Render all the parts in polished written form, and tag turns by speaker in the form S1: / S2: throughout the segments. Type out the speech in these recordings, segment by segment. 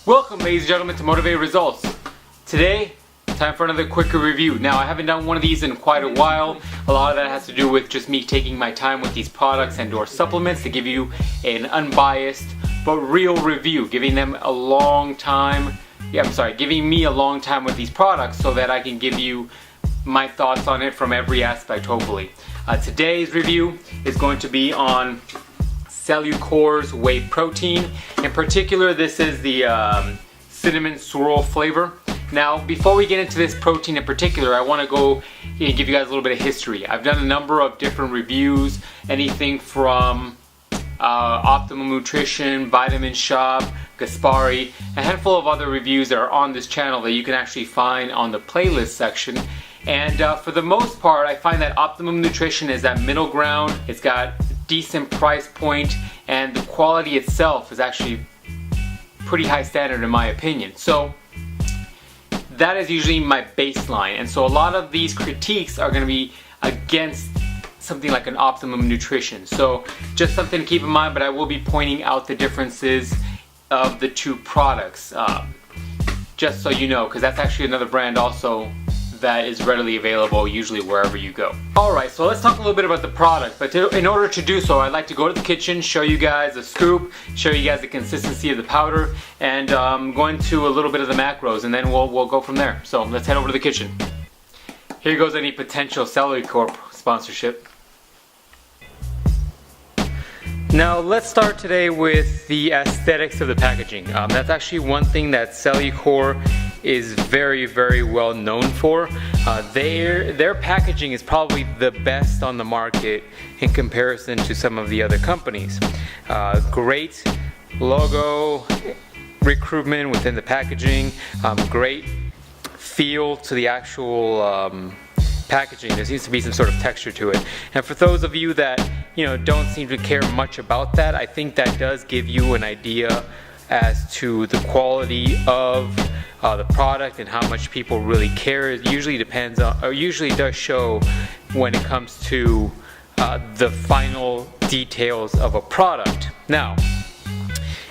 S1: Welcome, ladies and gentlemen, to Motivated Results. Today, time for another quicker review. Now, I haven't done one of these in quite a while. A lot of that has to do with just me taking my time with these products and or supplements to give you an unbiased but real review, giving me a long time with these products so that I can give you my thoughts on it from every aspect, hopefully. Today's review is going to be on Cellucore's Whey protein. In particular, this is the cinnamon swirl flavor. Now, before we get into this protein in particular, I want to go and give you guys a little bit of history. I've done a number of different reviews, anything from Optimum Nutrition, Vitamin Shop, Gaspari, a handful of other reviews that are on this channel that you can actually find on the playlist section. And for the most part, I find that Optimum Nutrition is that middle ground. It's got decent price point, and the quality itself is actually pretty high standard in my opinion. So that is usually my baseline, and so a lot of these critiques are going to be against something like an Optimum Nutrition. So just something to keep in mind, but I will be pointing out the differences of the two products, just so you know, because that's actually another brand also that is readily available usually wherever you go. Alright, so let's talk a little bit about the product, but in order to do so, I'd like to go to the kitchen, show you guys a scoop, show you guys the consistency of the powder, and go into a little bit of the macros, and then we'll go from there. So let's head over to the kitchen. Here goes any potential Cellucore sponsorship. Now let's start today with the aesthetics of the packaging. That's actually one thing that Cellucore is very, very well known for. Their packaging is probably the best on the market in comparison to some of the other companies. Great logo, recruitment within the packaging, great feel to the actual packaging. There seems to be some sort of texture to it. And for those of you that don't seem to care much about that, I think that does give you an idea as to the quality of the product and how much people really care. It usually depends on, or usually does show when it comes to the final details of a product. Now,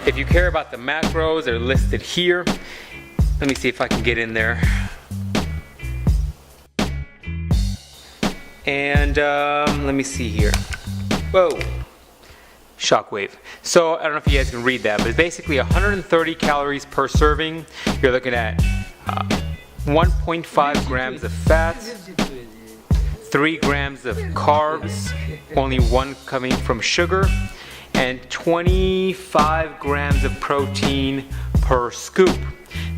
S1: if you care about the macros, they're listed here. Let me see if I can get in there. And let me see here. Whoa. Shockwave. So I don't know if you guys can read that, but it's basically 130 calories per serving. You're looking at 1.5 grams of fat, 3 grams of carbs, only 1 coming from sugar, and 25 grams of protein per scoop.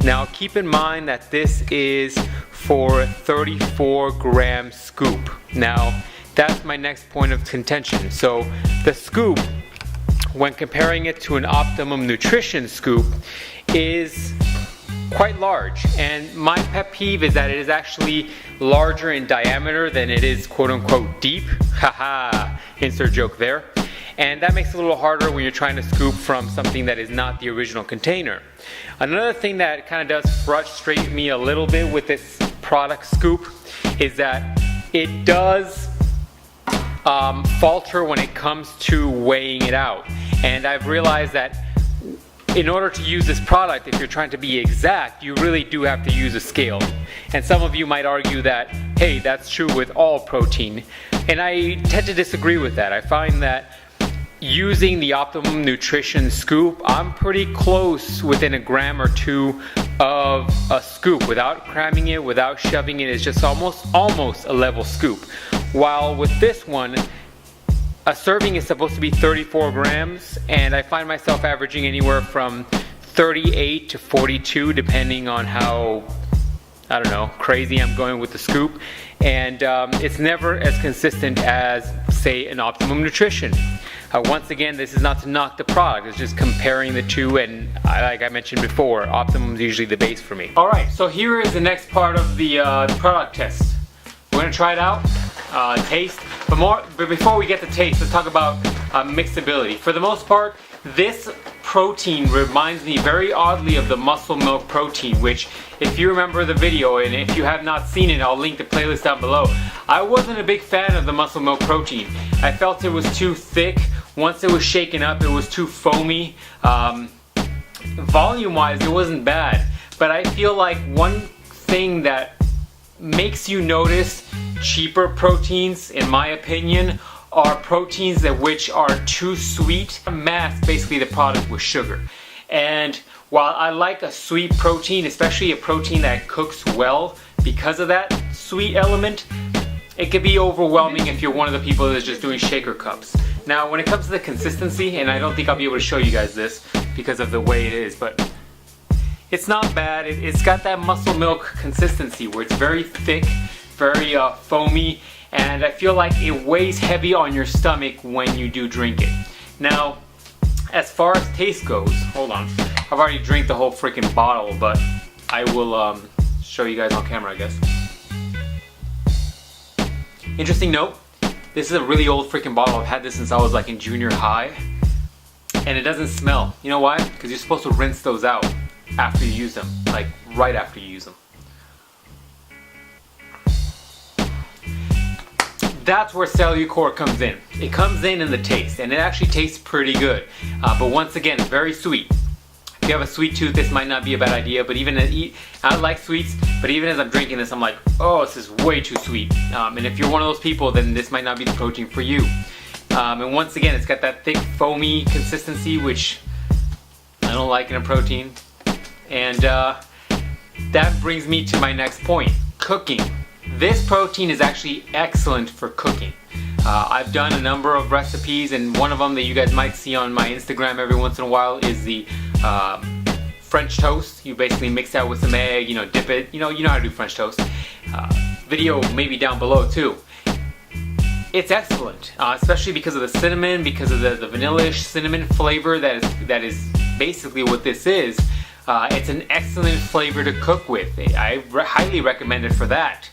S1: Now keep in mind that this is for a 34 gram scoop. Now that's my next point of contention. So the scoop, when comparing it to an Optimum Nutrition scoop, is quite large, and my pet peeve is that it is actually larger in diameter than it is quote unquote deep. Haha, insert joke there. And that makes it a little harder when you're trying to scoop from something that is not the original container. Another thing that kind of does frustrate me a little bit with this product scoop is that it does falter when it comes to weighing it out. And I've realized that in order to use this product, if you're trying to be exact, you really do have to use a scale. And some of you might argue that, hey, that's true with all protein. And I tend to disagree with that. I find that using the Optimum Nutrition scoop, I'm pretty close within a gram or two of a scoop. Without cramming it, without shoving it, it's just almost a level scoop. While with this one, a serving is supposed to be 34 grams, and I find myself averaging anywhere from 38 to 42, depending on how, I don't know, crazy I'm going with the scoop. And it's never as consistent as, say, an Optimum Nutrition. Once again, this is not to knock the product, it's just comparing the two, and like I mentioned before, Optimum is usually the base for me. Alright, so here is the next part of the product test. We're going to try it out, taste, but before we get to taste, let's talk about mixability. For the most part, this protein reminds me very oddly of the muscle milk protein, which, if you remember the video, and if you have not seen it, I'll link the playlist down below. I wasn't a big fan of the muscle milk protein. I felt it was too thick. Once it was shaken up, it was too foamy. volume wise it wasn't bad, but I feel like one thing that makes you notice cheaper proteins, in my opinion, are proteins that which are too sweet. Mask basically the product with sugar. And while I like a sweet protein, especially a protein that cooks well because of that sweet element, it could be overwhelming if you're one of the people that's just doing shaker cups. Now when it comes to the consistency, and I don't think I'll be able to show you guys this because of the way it is, but it's not bad. It's got that muscle milk consistency where it's very thick, very foamy, and I feel like it weighs heavy on your stomach when you do drink it. Now, as far as taste goes, hold on. I've already drank the whole freaking bottle, but I will show you guys on camera, I guess. Interesting note, this is a really old freaking bottle. I've had this since I was like in junior high, and it doesn't smell. You know why? Because you're supposed to rinse those out after you use them, like right after you use them. That's where Cellucore comes in. It comes in the taste, and it actually tastes pretty good. But once again, very sweet. If you have a sweet tooth, this might not be a bad idea, but even I like sweets, but even as I'm drinking this, I'm like, oh, this is way too sweet. And if you're one of those people, then this might not be the protein for you. And once again, it's got that thick, foamy consistency, which I don't like in a protein. And that brings me to my next point, cooking. This protein is actually excellent for cooking. I've done a number of recipes, and one of them that you guys might see on my Instagram every once in a while is the French toast. You basically mix that with some egg, you know, dip it, you know how to do French toast. Video maybe down below too. It's excellent, especially because of the cinnamon, because of the vanilla-ish cinnamon flavor that is basically what this is. It's an excellent flavor to cook with. I highly recommend it for that,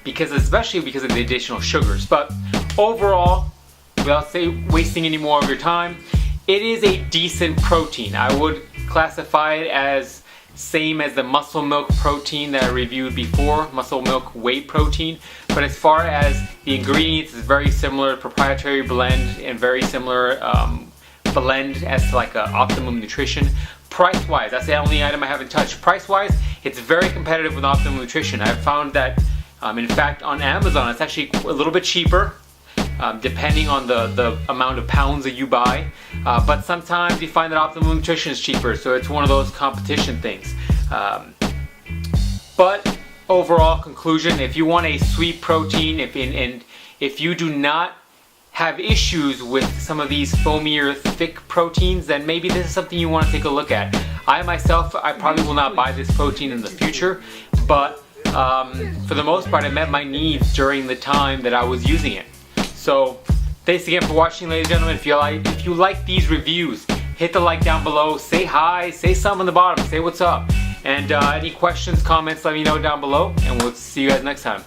S1: especially because of the additional sugars. But overall, without wasting any more of your time, it is a decent protein. I would classify it as same as the muscle milk protein that I reviewed before, muscle milk whey protein. But as far as the ingredients, it's very similar, proprietary blend, and very similar blend as to like Optimum Nutrition. Price-wise, that's the only item I haven't touched. Price-wise, it's very competitive with Optimum Nutrition. I've found that, in fact, on Amazon, it's actually a little bit cheaper, depending on the amount of pounds that you buy. But sometimes you find that Optimum Nutrition is cheaper, so it's one of those competition things. But overall conclusion, if you want a sweet protein, if you do not have issues with some of these foamier, thick proteins, then maybe this is something you want to take a look at. I myself, I probably will not buy this protein in the future, but for the most part, it met my needs during the time that I was using it. So, thanks again for watching, ladies and gentlemen. If you like these reviews, hit the like down below, say hi, say something on the bottom, say what's up. And any questions, comments, let me know down below, and we'll see you guys next time.